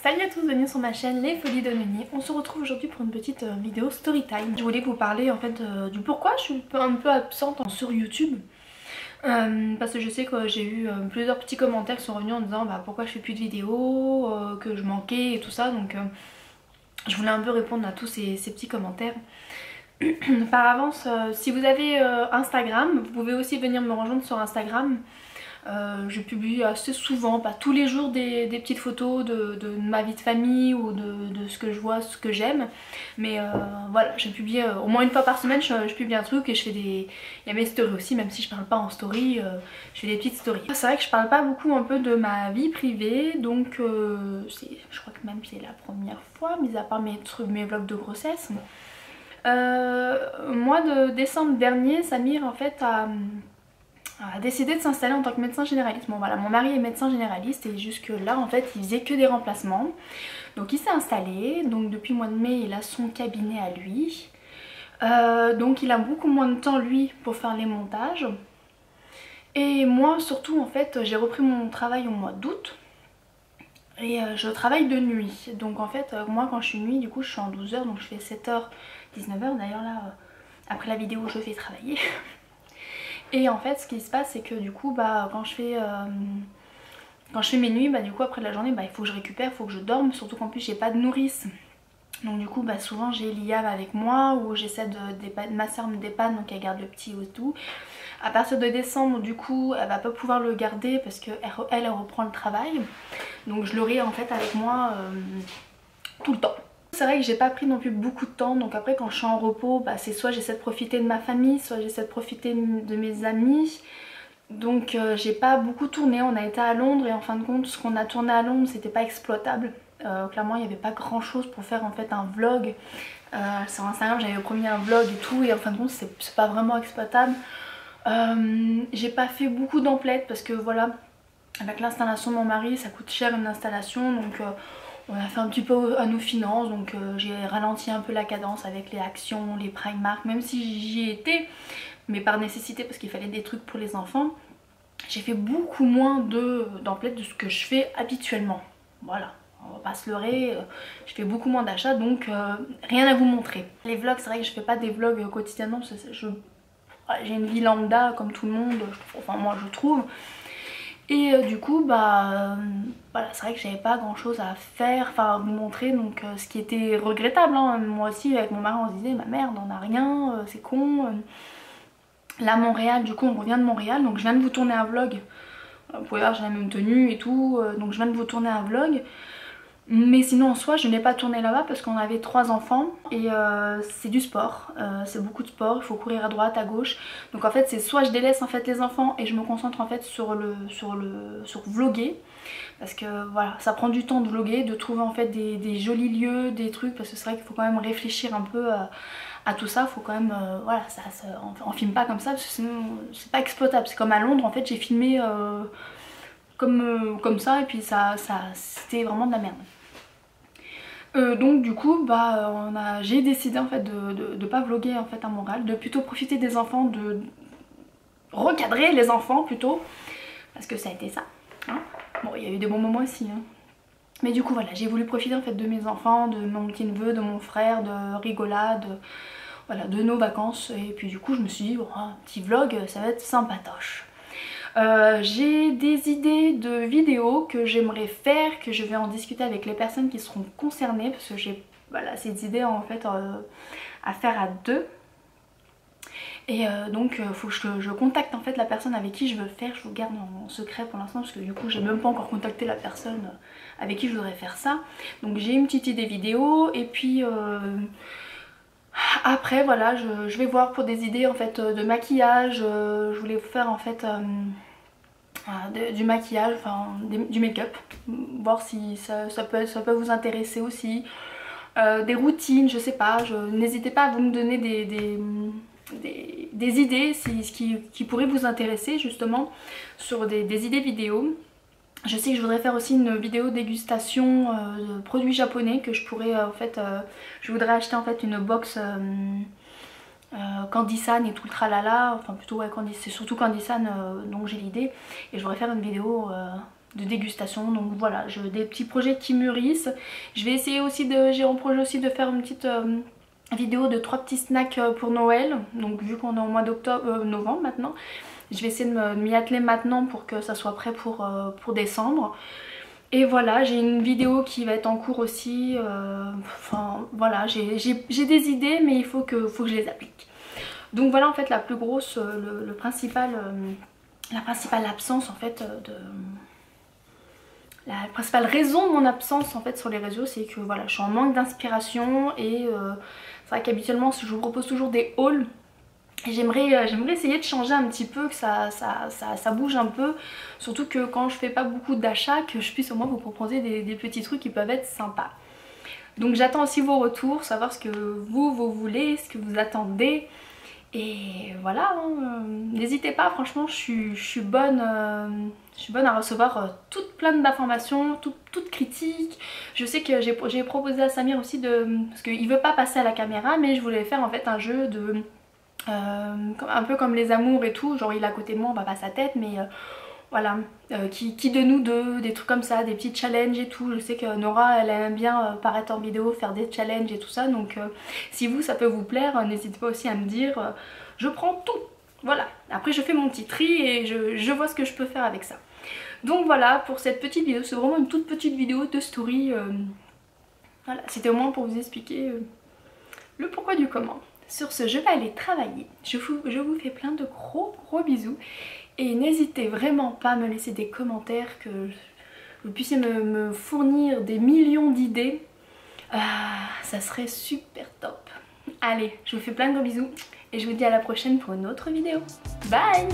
Salut à tous, bienvenue sur ma chaîne Les Folies de Noémie. On se retrouve aujourd'hui pour une petite vidéo story time. Je voulais vous parler en fait du pourquoi je suis un peu absente sur YouTube. Parce que je sais que j'ai eu plusieurs petits commentaires qui sont revenus en disant pourquoi je fais plus de vidéos, que je manquais et tout ça. Donc je voulais un peu répondre à tous ces petits commentaires. Par avance, si vous avez Instagram, vous pouvez aussi venir me rejoindre sur Instagram. Je publie assez souvent, pas tous les jours, des petites photos de ma vie de famille ou de ce que je vois, ce que j'aime. Mais voilà, je publie au moins une fois par semaine, je publie un truc et je fais des... Il y a mes stories aussi, même si je parle pas en story, je fais des petites stories. C'est vrai que je parle pas beaucoup un peu de ma vie privée, donc je crois que même c'est la première fois, mis à part mes vlogs de grossesse. Mois de décembre dernier, Samir en fait a décidé de s'installer en tant que médecin généraliste. Bon voilà, mon mari est médecin généraliste et jusque là en fait il faisait que des remplacements. Donc il s'est installé, donc depuis le mois de mai il a son cabinet à lui. Donc il a beaucoup moins de temps lui pour faire les montages. Et moi surtout en fait j'ai repris mon travail au mois d'août. Et je travaille de nuit. Donc en fait moi quand je suis nuit du coup je suis en 12 heures, donc je fais 7h, 19h. D'ailleurs là après la vidéo je vais travailler. Et en fait ce qui se passe c'est que du coup quand je fais mes nuits, du coup après la journée il faut que je récupère, il faut que je dorme, surtout qu'en plus j'ai pas de nourrice. Donc du coup souvent j'ai Liam avec moi ou j'essaie ma soeur me dépanne donc elle garde le petit et tout. À partir de décembre du coup elle va pas pouvoir le garder parce qu'elle elle reprend le travail. Donc je l'aurai en fait avec moi tout le temps. C'est vrai que j'ai pas pris non plus beaucoup de temps, donc après quand je suis en repos c'est soit j'essaie de profiter de ma famille, soit j'essaie de profiter de mes amis. Donc j'ai pas beaucoup tourné, on a été à Londres et en fin de compte ce qu'on a tourné à Londres c'était pas exploitable. Clairement il n'y avait pas grand chose pour faire en fait un vlog. Sur Instagram j'avais promis un vlog et tout et en fin de compte c'est pas vraiment exploitable. J'ai pas fait beaucoup d'emplettes parce que voilà, avec l'installation de mon mari ça coûte cher une installation, donc on a fait un petit peu à nos finances, donc j'ai ralenti un peu la cadence avec les actions, les Primark, même si j'y étais, mais par nécessité parce qu'il fallait des trucs pour les enfants. J'ai fait beaucoup moins d'emplettes de ce que je fais habituellement. Voilà, on va pas se leurrer, je fais beaucoup moins d'achats, donc rien à vous montrer. Les vlogs, c'est vrai que je fais pas des vlogs quotidiennement, parce que j'ai une vie lambda comme tout le monde, enfin moi je trouve. Et du coup voilà, c'est vrai que j'avais pas grand chose à faire, enfin à vous montrer, donc ce qui était regrettable, hein. Moi aussi avec mon mari on se disait ma merde on a rien, c'est con. Là Montréal, du coup on revient de Montréal, donc je viens de vous tourner un vlog. Vous pouvez voir j'ai la même tenue et tout, donc je viens de vous tourner un vlog. Mais sinon en soi je n'ai pas tourné là-bas parce qu'on avait 3 enfants et c'est du sport, c'est beaucoup de sport, il faut courir à droite, à gauche. Donc en fait c'est soit je délaisse en fait les enfants et je me concentre en fait sur vlogger. Parce que voilà, ça prend du temps de vlogger, de trouver en fait des jolis lieux, des trucs, parce que c'est vrai qu'il faut quand même réfléchir un peu à tout ça, faut quand même, voilà, on filme pas comme ça parce que sinon c'est pas exploitable. C'est comme à Londres en fait, j'ai filmé comme ça et puis c'était vraiment de la merde. Donc du coup j'ai décidé en fait de pas vlogger en fait à Montréal, de plutôt profiter des enfants, de recadrer les enfants plutôt, parce que ça a été ça, hein. Bon il y a eu des bons moments aussi, hein. Mais du coup voilà, j'ai voulu profiter en fait de mes enfants, de mon petit neveu, de mon frère, de rigolade, voilà, de nos vacances. Et puis du coup je me suis dit un petit vlog ça va être sympatoche. J'ai des idées de vidéos que j'aimerais faire, que je vais en discuter avec les personnes qui seront concernées, parce que j'ai ces idées en fait à faire à 2. Et donc faut que je contacte en fait la personne avec qui je veux faire. Je vous garde en secret pour l'instant parce que du coup j'ai même pas encore contacté la personne avec qui je voudrais faire ça. Donc j'ai une petite idée vidéo et puis après voilà je vais voir pour des idées en fait de maquillage. Je voulais vous faire en fait du maquillage, enfin du make-up, voir si ça peut vous intéresser aussi. Des routines, je sais pas, n'hésitez pas à vous me donner des idées qui pourraient vous intéresser justement sur des idées vidéo. Je sais que je voudrais faire aussi une vidéo dégustation de produits japonais que je pourrais en fait, je voudrais acheter en fait une box Candy-san et tout le tralala, enfin plutôt ouais, c'est surtout Candy-san, donc j'ai l'idée et je voudrais faire une vidéo dégustation. Donc voilà, des petits projets qui mûrissent. Je vais essayer aussi j'ai en projet aussi de faire une petite vidéo de 3 petits snacks pour Noël. Donc vu qu'on est au mois d'octobre, novembre maintenant, je vais essayer de m'y atteler maintenant pour que ça soit prêt pour décembre. Et voilà, j'ai une vidéo qui va être en cours aussi. Enfin voilà, j'ai des idées, mais il faut que je les applique. Donc voilà en fait la plus grosse, la principale absence en fait la principale raison de mon absence en fait sur les réseaux, c'est que voilà, je suis en manque d'inspiration et c'est vrai qu'habituellement je vous propose toujours des hauls. J'aimerais essayer de changer un petit peu, que ça bouge un peu, surtout que quand je fais pas beaucoup d'achats, que je puisse au moins vous proposer des petits trucs qui peuvent être sympas. Donc j'attends aussi vos retours, savoir ce que vous voulez, ce que vous attendez. Et voilà, hein, n'hésitez pas, franchement je suis bonne à recevoir toute plein d'informations, toute critique. Je sais que j'ai proposé à Samir aussi parce qu'il veut pas passer à la caméra, mais je voulais faire en fait un jeu un peu comme les amours et tout, genre il est à côté de moi, on va pas sa tête, mais voilà, qui de nous deux, des trucs comme ça, des petits challenges et tout. Je sais que Nora elle aime bien paraître en vidéo, faire des challenges et tout ça, donc si ça peut vous plaire, n'hésitez pas aussi à me dire, je prends tout, voilà. Après je fais mon petit tri et je vois ce que je peux faire avec ça. Donc voilà pour cette petite vidéo, c'est vraiment une toute petite vidéo de story, voilà, c'était au moins pour vous expliquer le pourquoi du comment. Sur ce, je vais aller travailler. Je vous fais plein de gros bisous. Et n'hésitez vraiment pas à me laisser des commentaires, que vous puissiez me fournir des millions d'idées. Ça serait super top. Allez, je vous fais plein de gros bisous. Et je vous dis à la prochaine pour une autre vidéo. Bye!